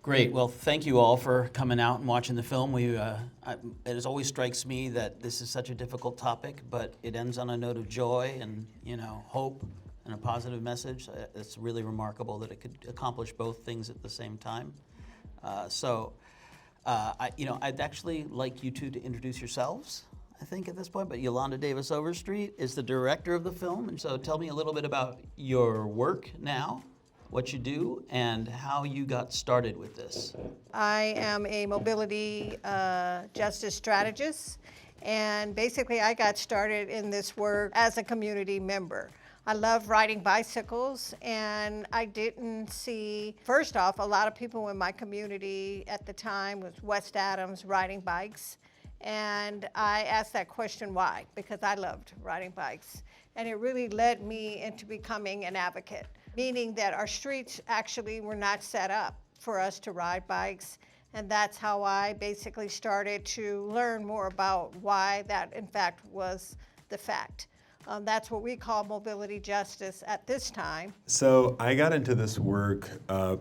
Great. Well, thank you all for coming out and watching the film. It always strikes me that this is such a difficult topic, but it ends on a note of joy and hope and a positive message. It's really remarkable that it could accomplish both things at the same time. I'd actually like you two to introduce yourselves, I think, at this point, but Yolanda Davis-Overstreet is the director of the film, and so tell me a little bit about your work now, what you do, and how you got started with this. I am a mobility justice strategist, and basically I got started in this work as a community member. I love riding bicycles, and I didn't see, first off, a lot of people in my community at the time was West Adams riding bikes, and I asked that question why, because I loved riding bikes, and it really led me into becoming an advocate, meaning that our streets actually were not set up for us to ride bikes, and that's how I basically started to learn more about why that in fact was the fact. That's what we call mobility justice at this time. So I got into this work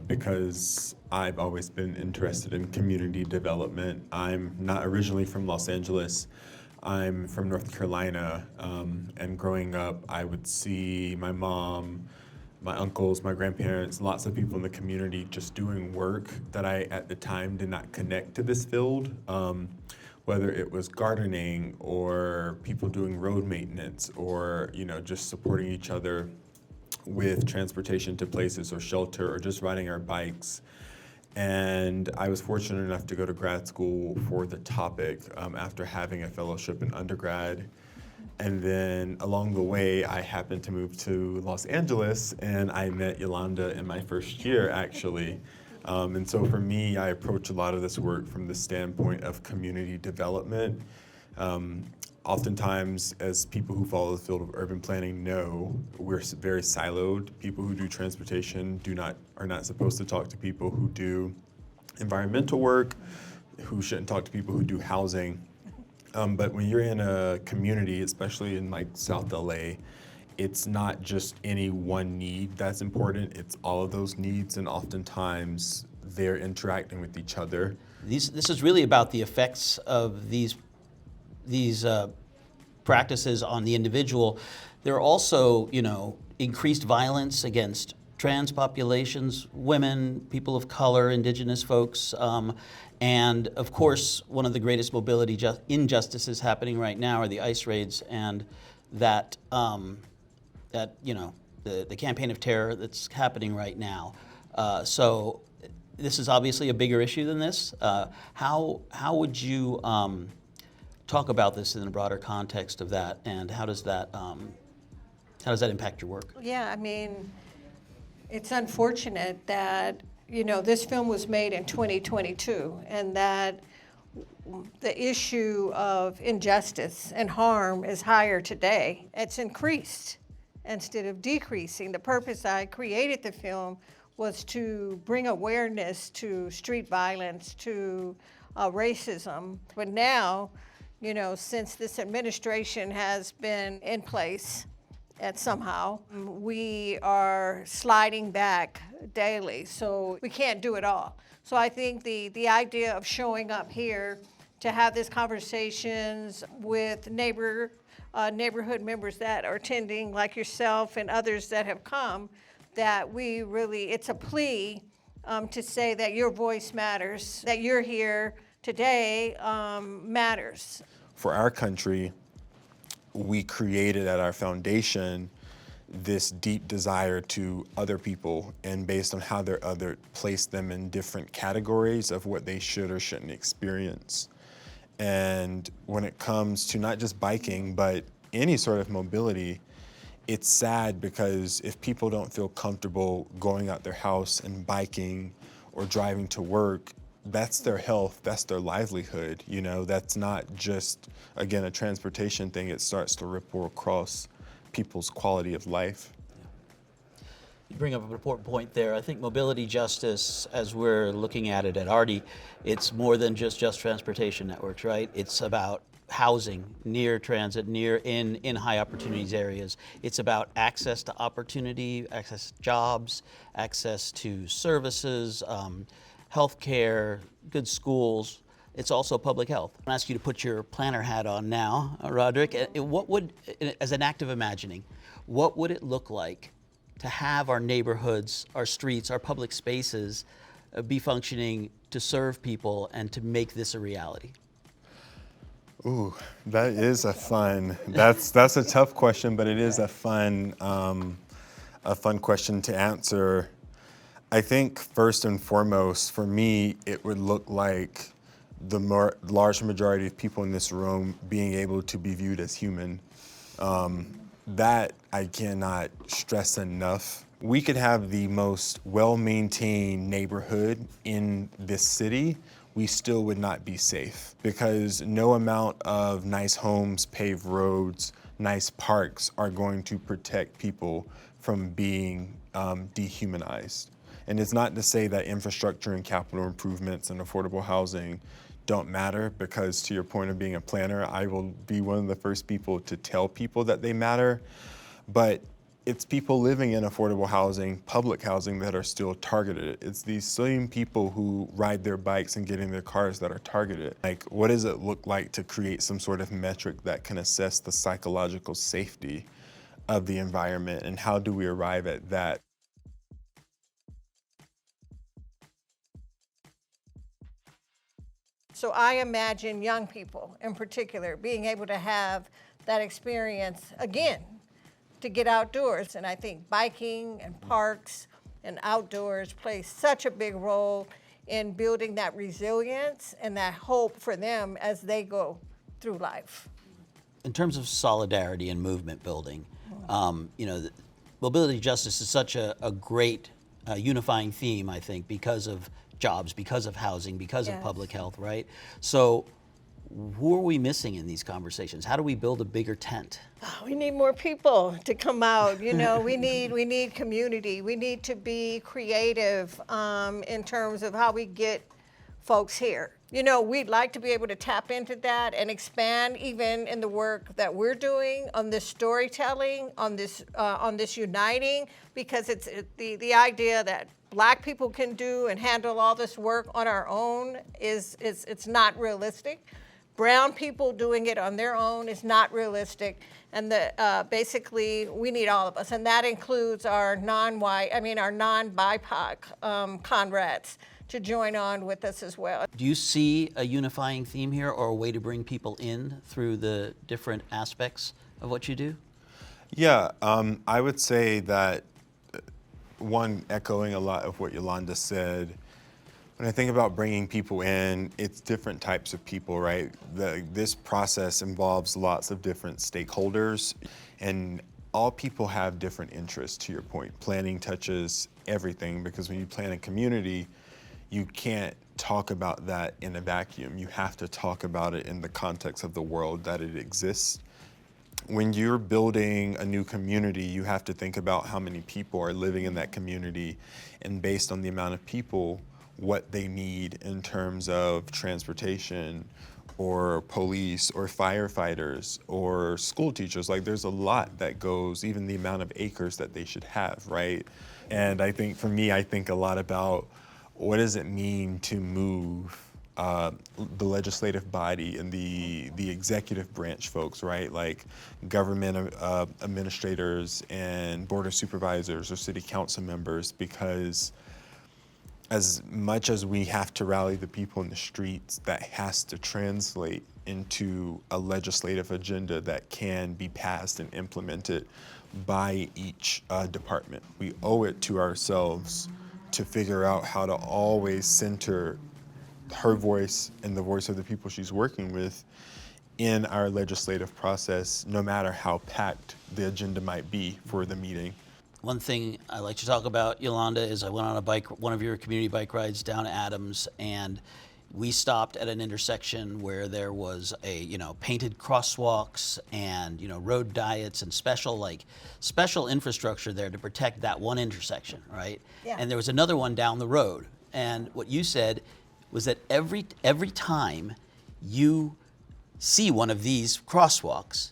because I've always been interested in community development. I'm not originally from Los Angeles. I'm from North Carolina, and growing up, I would see my mom, my uncles, my grandparents, lots of people in the community just doing work that I, at the time, did not connect to this field. Whether it was gardening or people doing road maintenance or just supporting each other with transportation to places or shelter or just riding our bikes. And I was fortunate enough to go to grad school for the topic after having a fellowship in undergrad. And then along the way, I happened to move to Los Angeles, and I met Yolanda in my first year, actually. And so for me, I approach a lot of this work from the standpoint of community development. Oftentimes, as people who follow the field of urban planning know, we're very siloed. People who do transportation are not supposed to talk to people who do environmental work, who shouldn't talk to people who do housing. But when you're in a community, especially in like South LA, it's not just any one need that's important, it's all of those needs, and oftentimes they're interacting with each other. This is really about the effects of these practices on the individual. There are also, increased violence against trans populations, women, people of color, indigenous folks, and of course, one of the greatest mobility injustices happening right now are the ICE raids and that the campaign of terror that's happening right now. So this is obviously a bigger issue than this. How would you talk about this in a broader context of that, and how does that impact your work? Yeah, I mean, it's unfortunate that this film was made in 2022, and that the issue of injustice and harm is higher today. It's increased instead of decreasing. The purpose I created the film was to bring awareness to street violence, to racism. But now, since this administration has been in place, and somehow we are sliding back daily, so we can't do it all. So I think the idea of showing up here to have these conversations with neighborhood members that are attending, like yourself and others that have come, that it's a plea to say that your voice matters, that you're here today matters. For our country, we created at our foundation this deep desire to other people, and based on how they're othered, place them in different categories of what they should or shouldn't experience. And when it comes to not just biking, but any sort of mobility, it's sad because if people don't feel comfortable going out their house and biking or driving to work, that's their health, that's their livelihood. That's not just, again, a transportation thing. It starts to ripple across people's quality of life. You bring up an important point there. I think mobility justice, as we're looking at it at ARDI, it's more than just transportation networks, right? It's about housing, near transit, in high opportunities areas. It's about access to opportunity, access to jobs, access to services, healthcare, good schools. It's also public health. I'm gonna ask you to put your planner hat on now, Roderick. What would, as an act of imagining, what would it look like to have our neighborhoods, our streets, our public spaces be functioning to serve people and to make this a reality? Ooh, that is that's a tough question, but it is a fun question to answer. I think first and foremost, for me, it would look like the large majority of people in this room being able to be viewed as human. That I cannot stress enough. We could have the most well-maintained neighborhood in this city, we still would not be safe, because no amount of nice homes, paved roads, nice parks are going to protect people from being dehumanized. And it's not to say that infrastructure and capital improvements and affordable housing don't matter, because to your point of being a planner, I will be one of the first people to tell people that they matter. But it's people living in affordable housing, public housing, that are still targeted. It's these same people who ride their bikes and get in their cars that are targeted. Like, what does it look like to create some sort of metric that can assess the psychological safety of the environment, and how do we arrive at that? So I imagine young people in particular being able to have that experience again, to get outdoors. And I think biking and parks and outdoors play such a big role in building that resilience and that hope for them as they go through life. In terms of solidarity and movement building, mobility justice is such a great unifying theme, I think, because of jobs, because of housing, because of public health, right? So who are we missing in these conversations? How do we build a bigger tent? Oh, we need more people to come out. We need community. We need to be creative in terms of how we get folks here. We'd like to be able to tap into that and expand even in the work that we're doing on this storytelling, on this uniting, because it's the idea that Black people can do and handle all this work on our own it's not realistic. Brown people doing it on their own is not realistic, and basically we need all of us, and that includes our non-BIPOC comrades to join on with us as well. Do you see a unifying theme here, or a way to bring people in through the different aspects of what you do? Yeah, I would say that, one, echoing a lot of what Yolanda said, when I think about bringing people in, it's different types of people, right? This process involves lots of different stakeholders, and all people have different interests, to your point. Planning touches everything, because when you plan a community, you can't talk about that in a vacuum. You have to talk about it in the context of the world that it exists. When you're building a new community, you have to think about how many people are living in that community, and based on the amount of people, what they need in terms of transportation or police or firefighters or school teachers. Like, there's a lot that goes, even the amount of acres that they should have, right? And I think for me, I think a lot about what does it mean to move the legislative body and the executive branch folks, right? Like government administrators and board of supervisors or city council members, because as much as we have to rally the people in the streets, that has to translate into a legislative agenda that can be passed and implemented by each department. We owe it to ourselves to figure out how to always center her voice and the voice of the people she's working with in our legislative process, no matter how packed the agenda might be for the meeting. One thing I like to talk about, Yolanda, is I went on one of your community bike rides down to Adams, and we stopped at an intersection where there was painted crosswalks and road diets and special infrastructure there to protect that one intersection, right? Yeah. And there was another one down the road, and what you said was that every time you see one of these crosswalks,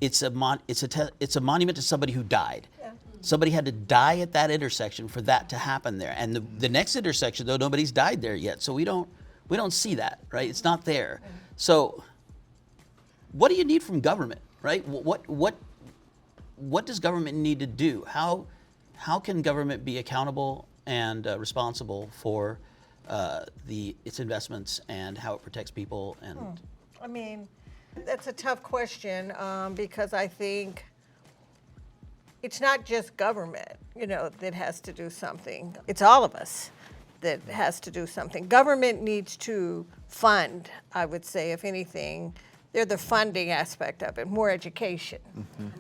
it's a monument to somebody who died. Yeah. Somebody had to die at that intersection for that to happen there. And the next intersection, though, nobody's died there yet. So we don't see that, right? It's not there. So what do you need from government, right? What does government need to do? How can government be accountable and responsible for its investments and how it protects people? And I mean, that's a tough question because I think it's not just government, that has to do something. It's all of us that has to do something. Government needs to fund, I would say, if anything. They're the funding aspect of it, more education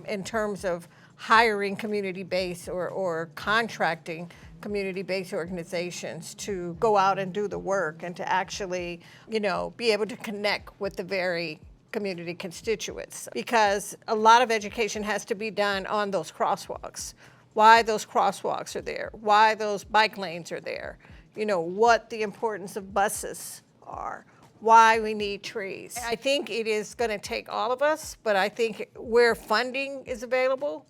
in terms of hiring community-based or contracting community-based organizations to go out and do the work and to actually, be able to connect with the very community constituents. Because a lot of education has to be done on those crosswalks. Why those crosswalks are there, why those bike lanes are there, what the importance of buses are, why we need trees. I think it is going to take all of us, but I think where funding is available,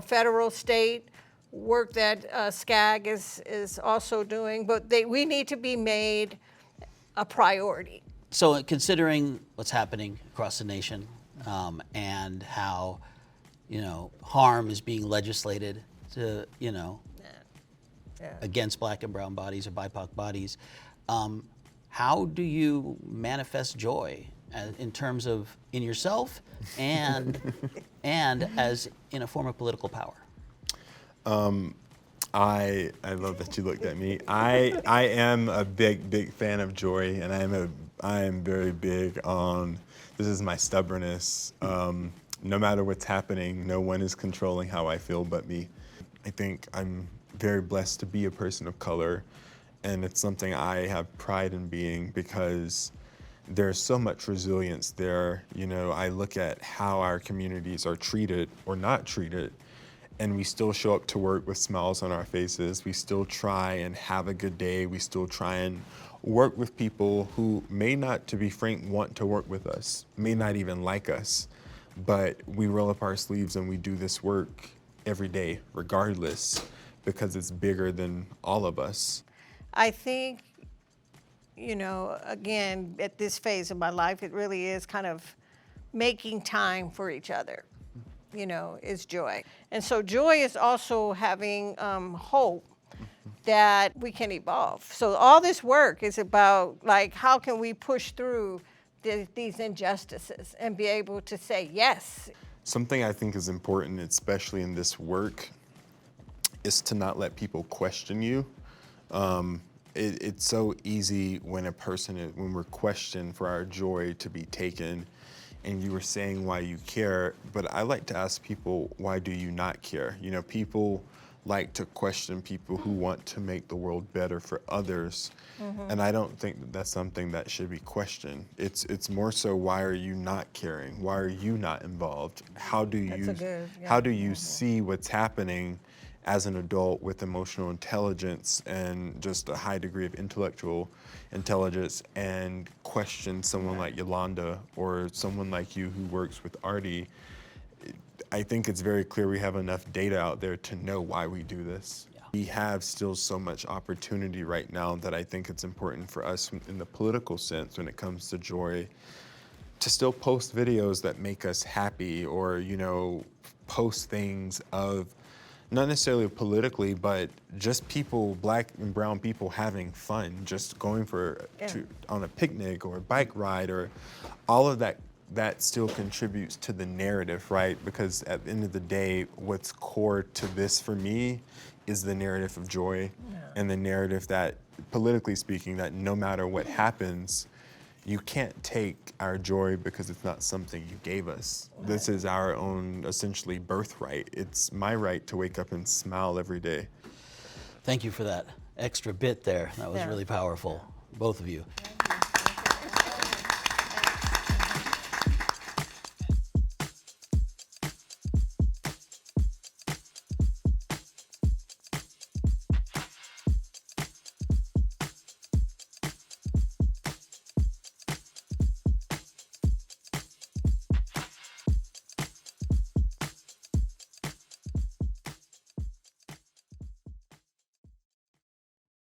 federal, state, work that SCAG is also doing, but we need to be made a priority. so considering what's happening across the nation and how, harm is being legislated to, against black and brown bodies or BIPOC bodies, how do you manifest joy in terms of in yourself and as in a form of political power? I love that you looked at me. I am a big fan of joy, and I am very big on, this is my stubbornness. No matter what's happening, no one is controlling how I feel but me. I think I'm very blessed to be a person of color, and it's something I have pride in being because there's so much resilience there. I look at how our communities are treated or not treated, and we still show up to work with smiles on our faces. We still try and have a good day. We still try and work with people who may not, to be frank, want to work with us, may not even like us, but we roll up our sleeves and we do this work every day, regardless, because it's bigger than all of us. I think, again, at this phase of my life, it really is kind of making time for each other, is joy. And so joy is also having hope that we can evolve. So all this work is about, how can we push through these injustices and be able to say yes. Something I think is important, especially in this work, is to not let people question you. It's so easy when we're questioned for our joy to be taken, and you were saying why you care, but I like to ask people, why do you not care? People like to question people who want to make the world better for others, and I don't think that that's something that should be questioned. It's more so, why are you not caring? Why are you not involved? How do you see what's happening as an adult with emotional intelligence and just a high degree of intellectual intelligence, and question someone like Yolanda or someone like you who works with ARDI? I think it's very clear we have enough data out there to know why we do this. Yeah. We have still so much opportunity right now that I think it's important for us in the political sense, when it comes to joy, to still post videos that make us happy, or, post things of, not necessarily politically, but just people, black and brown people, having fun, just going on a picnic or a bike ride, or all of that still contributes to the narrative, right? Because at the end of the day, what's core to this for me is the narrative of joy, and the narrative that, politically speaking, that no matter what happens, you can't take our joy because it's not something you gave us. Right. This is our own, essentially, birthright. It's my right to wake up and smile every day. Thank you for that extra bit there. That was really powerful, both of you.